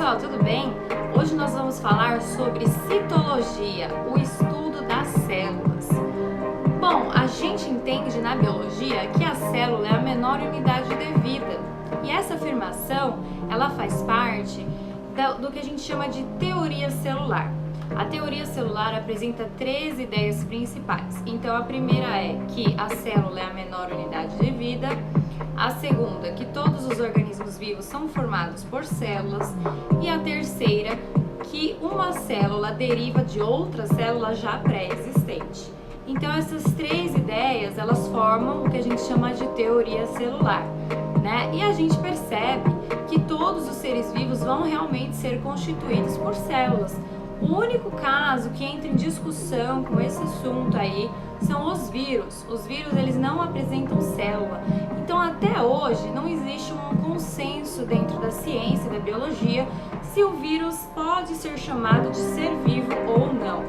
pessoal, tudo bem? Hoje nós vamos falar sobre citologia, o estudo das células. Bom, a gente entende na biologia que a célula é a menor unidade de vida e essa afirmação ela faz parte do que a gente chama de teoria celular. A teoria celular apresenta 3 ideias principais. Então, a primeira é que a célula é a menor unidade de vida. A segunda, que todos os organismos vivos são formados por células. E a terceira, que uma célula deriva de outra célula já pré-existente. Então, essas 3 ideias, elas formam o que a gente chama de teoria celular, né? E a gente percebe que todos os seres vivos vão realmente ser constituídos por células. O único caso que entra em discussão com esse assunto aí são os vírus. Os vírus, eles não apresentam célula. Então, até hoje, não existe um consenso dentro da ciência, da biologia, se o vírus pode ser chamado de ser vivo ou não.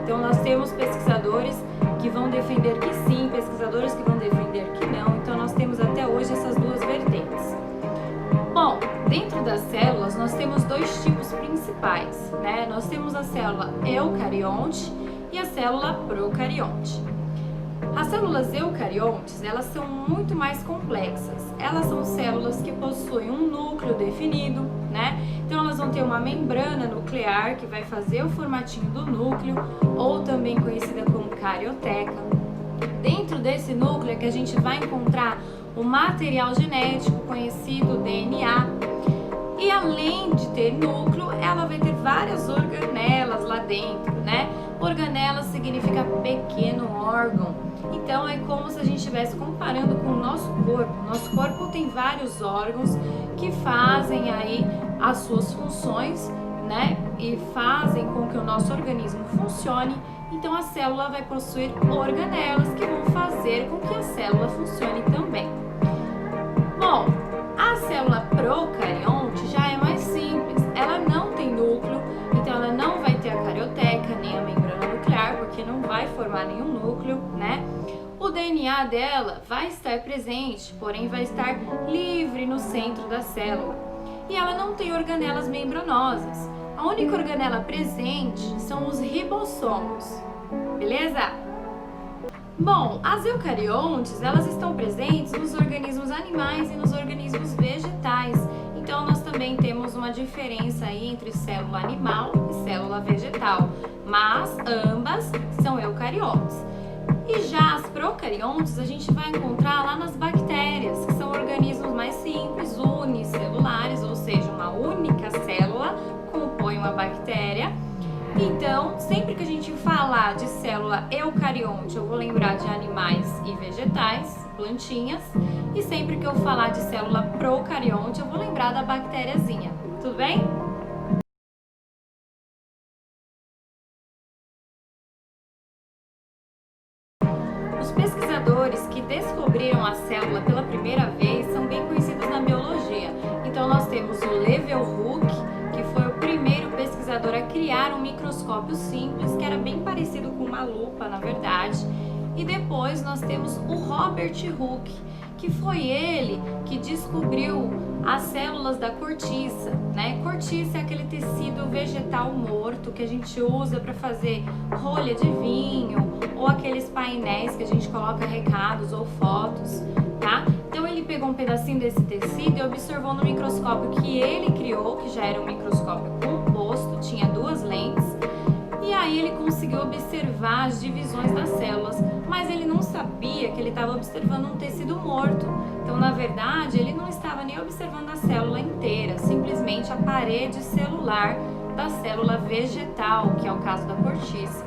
Então, nós temos pesquisadores que vão defender que sim, pesquisadores que vão defender que não. Então, nós temos até hoje essas duas vertentes. Bom, dentro das células nós temos 2 tipos principais, né? Nós temos a célula eucarionte e a célula procarionte. As células eucariontes, elas são muito mais complexas. Elas são células que possuem um núcleo definido, né? Então elas vão ter uma membrana nuclear que vai fazer o formatinho do núcleo, ou também conhecida como carioteca. Dentro desse núcleo é que a gente vai encontrar o material genético conhecido DNA. E além de ter núcleo, ela vai ter várias organelas lá dentro, né? Organela significa pequeno órgão. Então é como se a gente estivesse comparando com o nosso corpo. Nosso corpo tem vários órgãos que fazem aí as suas funções, né? E fazem com que o nosso organismo funcione. Então a célula vai possuir organelas que vão fazer com que a célula funcione também. Bom, a célula procarionte já é mais simples. Ela não tem núcleo, então ela não vai ter a carioteca nem a membrana nuclear, porque não vai formar nenhum núcleo, né? O DNA dela vai estar presente, porém vai estar livre no centro da célula. E ela não tem organelas membranosas. A única organela presente são os ribossomos, beleza? Bom, as eucariontes, elas estão presentes nos organismos animais e nos organismos vegetais. Então, nós também temos uma diferença aí entre célula animal e célula vegetal, mas ambas são eucariontes. E já as procariontes a gente vai encontrar lá nas bactérias, que são organismos mais simples, unicelulares, ou seja, uma única célula compõe uma bactéria. Então, sempre que a gente falar de célula eucarionte, eu vou lembrar de animais e vegetais, plantinhas, e sempre que eu falar de célula procarionte, eu vou lembrar da bactériazinha. Tudo bem? Os pesquisadores que descobriram a célula pela primeira vez são bem conhecidos na biologia. Então, nós temos o Leeuwenhoek, que foi o primeiro pesquisador a criar um microscópio simples, que era bem parecido com uma lupa, na verdade. E depois nós temos o Robert Hooke, que foi ele que descobriu as células da cortiça, né? Cortiça é aquele tecido vegetal morto que a gente usa para fazer rolha de vinho ou aqueles painéis que a gente coloca recados ou fotos, tá? Então ele pegou um pedacinho desse tecido e observou no microscópio que ele criou, que já era um microscópio composto, tinha 2 lentes, e aí ele conseguiu observar as divisões das células, mas ele não sabia que ele estava observando um tecido morto. Então, na verdade, ele não estava nem observando a célula inteira, simplesmente a parede celular da célula vegetal, que é o caso da cortiça.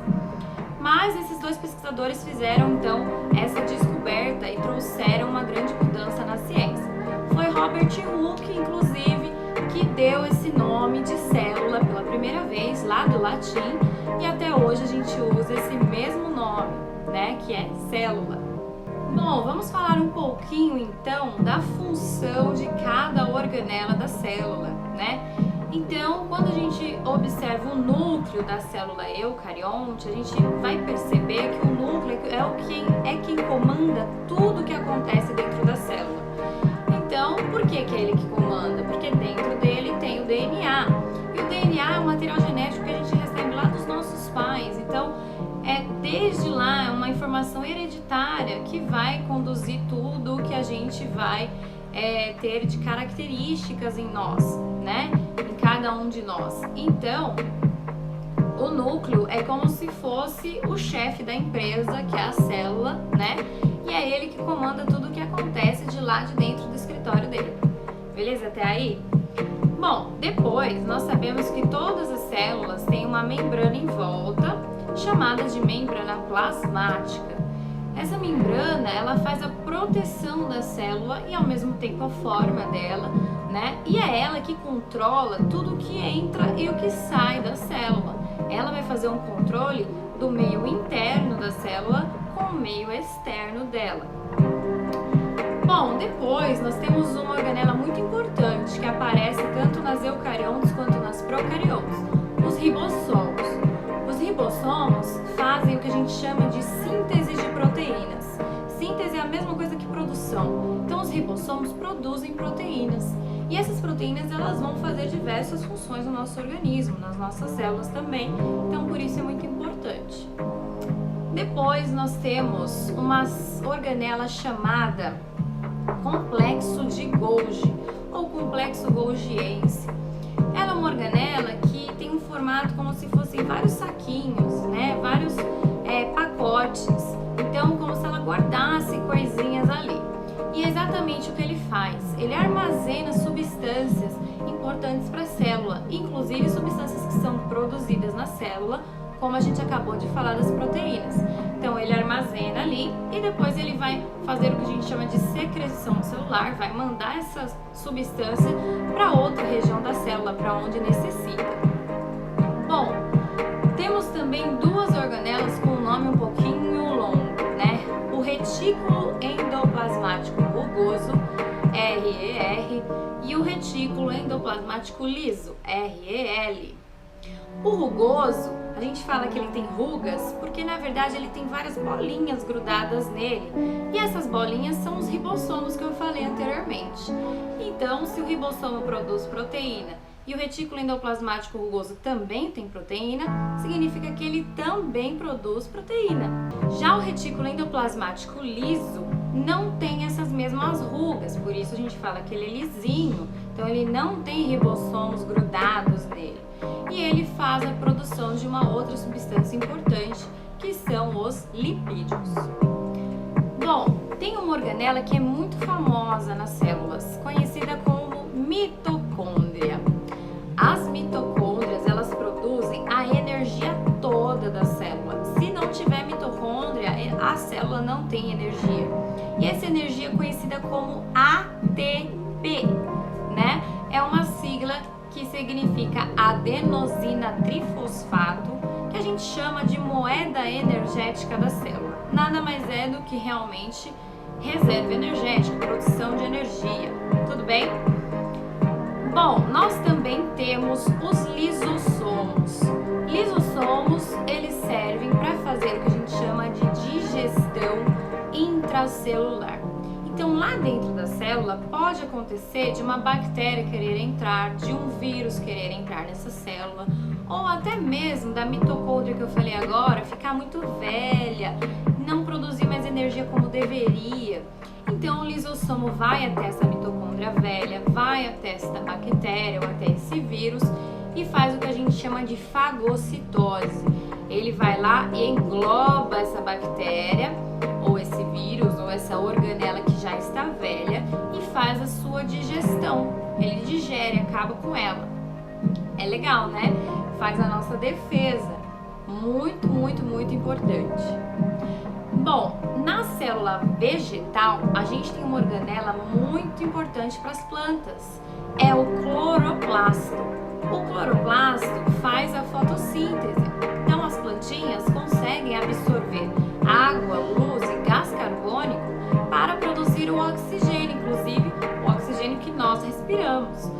Mas esses 2 pesquisadores fizeram, então, essa descoberta e trouxeram uma grande mudança na ciência. Foi Robert Hooke, inclusive, que deu esse nome de célula pela primeira vez, lá do latim, e até hoje a gente usa esse mesmo nome, né, que é célula. Bom, vamos falar um pouquinho, então, da função de cada organela da célula, né? Então, quando a gente observa o núcleo da célula eucarionte, a gente vai perceber que o núcleo é quem comanda tudo que acontece dentro da célula. Então, por que é ele que comanda? Porque dentro dele tem o DNA. informação hereditária que vai conduzir tudo o que a gente vai ter de características em nós, né? Em cada um de nós. Então, o núcleo é como se fosse o chefe da empresa, que é a célula, né? E é ele que comanda tudo o que acontece de lá de dentro do escritório dele. Beleza até aí? Bom, depois nós sabemos que todas as células têm uma membrana em volta, chamada de membrana plasmática. Essa membrana, ela faz a proteção da célula e ao mesmo tempo a forma dela, né? E é ela que controla tudo o que entra e o que sai da célula. Ela vai fazer um controle do meio interno da célula com o meio externo dela. Bom, depois nós temos uma organela muito importante que aparece tanto nas eucariontes quanto nas procariontes, os ribossomos. Os ribossomos fazem o que a gente chama de síntese de proteínas. Síntese é a mesma coisa que produção. Então os ribossomos produzem proteínas. E essas proteínas, elas vão fazer diversas funções no nosso organismo, nas nossas células também. Então por isso é muito importante. Depois nós temos uma organela chamada complexo de Golgi ou complexo golgiense. Ela é uma organela que tem um formato como se fossem vários saquinhos, né? Vários pacotes. Então, como se ela guardasse coisinhas ali. E é exatamente o que ele faz. Ele armazena substâncias importantes para a célula, inclusive substâncias que são produzidas na célula, como a gente acabou de falar das proteínas. Então ele armazena ali e depois ele vai fazer o que a gente chama de secreção celular, vai mandar essa substância para outra região da célula, para onde necessita. Bom, temos também duas organelas com um nome um pouquinho longo, né? O retículo endoplasmático rugoso, RER, e o retículo endoplasmático liso, REL. O rugoso, a gente fala que ele tem rugas porque na verdade ele tem várias bolinhas grudadas nele, e essas bolinhas são os ribossomos que eu falei anteriormente. Então, se o ribossomo produz proteína e o retículo endoplasmático rugoso também tem proteína, significa que ele também produz proteína. Já o retículo endoplasmático liso não tem essas mesmas rugas, por isso a gente fala que ele é lisinho, então ele não tem ribossomos grudados nele. E ele faz a produção de uma outra substância importante, que são os lipídios. Bom, tem uma organela que é muito famosa nas células, conhecida como mitocôndria. As mitocôndrias, elas produzem a energia toda da célula. Se não tiver mitocôndria, a célula não tem energia. E essa energia é conhecida como ATP, né? É uma sigla que significa adenosina trifosfato, que a gente chama de moeda energética da célula. Nada mais é do que realmente reserva energética, produção de energia. Tudo bem? Bom, nós também temos os lisossomos. Lisossomos, eles servem para fazer o que a gente chama de digestão intracelular. Então, lá dentro da célula pode acontecer de uma bactéria querer entrar, de um vírus querer entrar nessa célula, ou até mesmo da mitocôndria que eu falei agora ficar muito velha, não produzir mais energia como deveria. Então, o lisossomo vai até essa mitocôndria velha, vai até essa bactéria ou até esse vírus e faz o que a gente chama de fagocitose. Ele vai lá e engloba essa bactéria ou esse vírus ou essa organela que já está velha e faz a sua digestão. Ele digere, acaba com ela. É legal, né? Faz a nossa defesa. Muito, muito, muito importante. Bom, na célula vegetal, a gente tem uma organela muito importante para as plantas. É o cloroplasto. O cloroplasto faz a fotossíntese. Então, as plantinhas conseguem absorver água, luz e gás carbônico para produzir o oxigênio, inclusive o oxigênio que nós respiramos.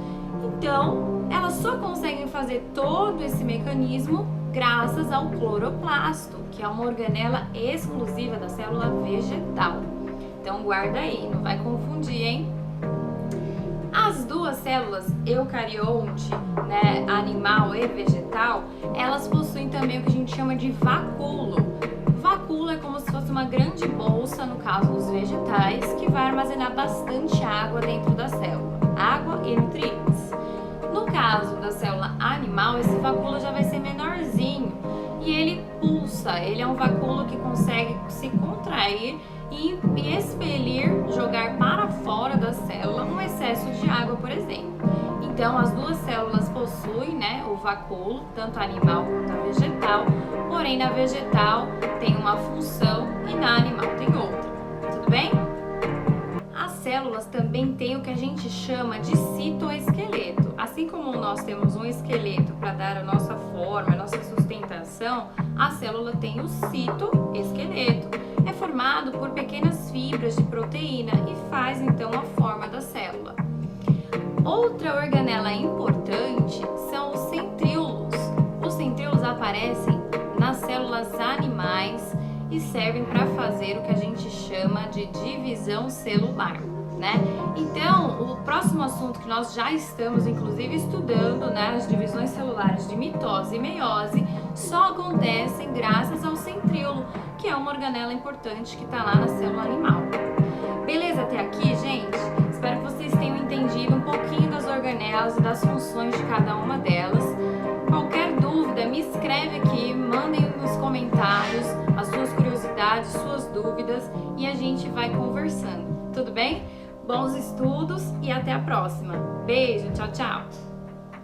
Então, elas só conseguem fazer todo esse mecanismo graças ao cloroplasto, que é uma organela exclusiva da célula vegetal. Então, guarda aí, não vai confundir, hein? As duas células, eucarionte, né, animal e vegetal, elas possuem também o que a gente chama de vacúolo. Vacúolo vacuolo é como se fosse uma grande bolsa, no caso dos vegetais, que vai armazenar bastante água dentro da célula, água e nutrientes. No caso da célula animal, esse vacuolo já vai ser menorzinho e ele pulsa, ele é um vacuolo que consegue se contrair e expelir, jogar para fora da célula um excesso de água, por exemplo. Então, as duas células possuem, né, o vacuolo, tanto animal quanto a vegetal, porém na vegetal tem uma função e na animal tem outra. Tudo bem? As células também têm o que a gente chama de citoesqueleto. Assim como nós temos um esqueleto para dar a nossa forma, a nossa sustentação, a célula tem o citoesqueleto. É formado por pequenas fibras de proteína e faz então a forma da célula. Outra organela importante são os centríolos. Os centríolos aparecem nas células animais e servem para fazer o que a gente chama de divisão celular, né? Então, o próximo assunto que nós já estamos inclusive estudando, né, as divisões celulares de mitose e meiose, só acontecem graças ao centríolo, que é uma organela importante que está lá na célula animal. Beleza até aqui, gente? Espero que vocês tenham entendido um pouquinho das organelas e das funções de cada uma delas. Qualquer dúvida, me escreve aqui, mandem nos comentários as suas curiosidades, suas dúvidas e a gente vai conversando, tudo bem? Bons estudos e até a próxima. Beijo, tchau, tchau!